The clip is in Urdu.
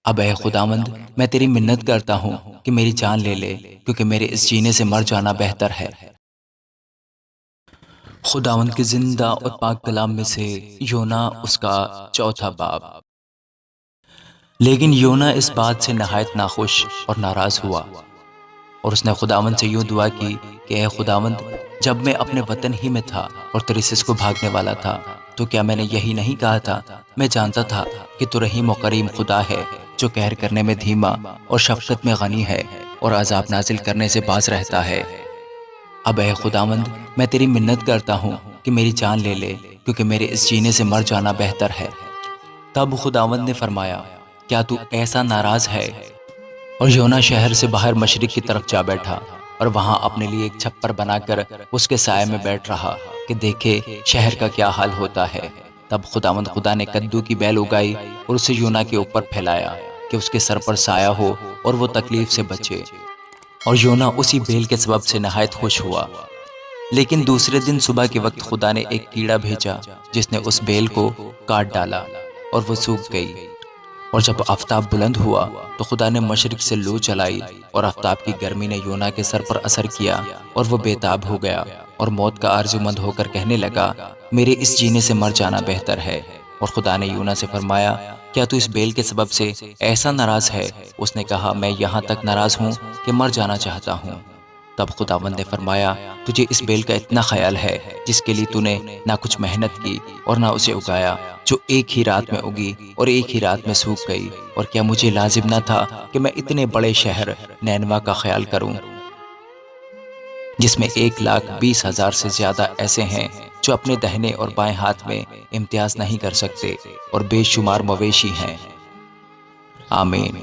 اب اے خداوند، میں تیری منت کرتا ہوں کہ میری جان لے لے، کیونکہ میرے اس جینے سے مر جانا بہتر ہے۔ خداوند کے زندہ اور پاک کلام میں سے یونا اس کا چوتھا باب۔ لیکن یونا اس بات سے نہایت ناخوش اور ناراض ہوا، اور اس نے خداوند سے یوں دعا کی کہ اے خداوند، جب میں اپنے وطن ہی میں تھا اور ترسس کو بھاگنے والا تھا، تو کیا میں نے یہی نہیں کہا تھا؟ میں جانتا تھا کہ تو رحیم و کریم خدا ہے، جو قہر کرنے میں دھیما اور شفقت میں غنی ہے، اور عذاب نازل کرنے سے باز رہتا ہے۔ اب اے خداوند، میں تیری منت کرتا ہوں کہ میری جان لے لے، کیونکہ میرے اس جینے سے مر جانا بہتر ہے۔ تب خداوند نے فرمایا، کیا تو ایسا ناراض ہے؟ اور یونا شہر سے باہر مشرق کی طرف جا بیٹھا، اور وہاں اپنے لیے ایک چھپر بنا کر اس کے سائے میں بیٹھ رہا کہ دیکھے شہر کا کیا حال ہوتا ہے۔ تب خداوند خدا نے کدو کی بیل اگائی اور اسے یونا کے اوپر پھیلایا کہ اس کے سر پر سایہ ہو اور وہ تکلیف سے بچے، اور یونا اسی بیل کے سبب سے نہایت خوش ہوا۔ لیکن دوسرے دن صبح کے وقت خدا نے ایک کیڑا بھیجا جس نے اس بیل کو کاٹ ڈالا اور وہ سوکھ گئی۔ اور جب آفتاب بلند ہوا تو خدا نے مشرق سے لو چلائی، اور آفتاب کی گرمی نے یونا کے سر پر اثر کیا اور وہ بے تاب ہو گیا، اور موت کا آرزومند ہو کر کہنے لگا، میرے اس جینے سے مر جانا بہتر ہے۔ اور خدا نے یونا سے فرمایا، کیا تو اس بیل کے سبب سے ایسا ناراض ہے؟ اس نے کہا، میں یہاں تک ناراض ہوں کہ مر جانا چاہتا ہوں۔ تب خداوند نے فرمایا، تجھے اس بیل کا اتنا خیال ہے جس کے لیے تو نے نہ کچھ محنت کی اور نہ اسے اگایا، جو ایک ہی رات میں اگی اور ایک ہی رات میں سوکھ گئی، اور کیا مجھے لازم نہ تھا کہ میں اتنے بڑے شہر نینوا کا خیال کروں، جس میں 1,20,000 سے زیادہ ایسے ہیں جو اپنے دہنے اور بائیں ہاتھ میں امتیاز نہیں کر سکتے، اور بے شمار مویشی ہیں۔ آمین۔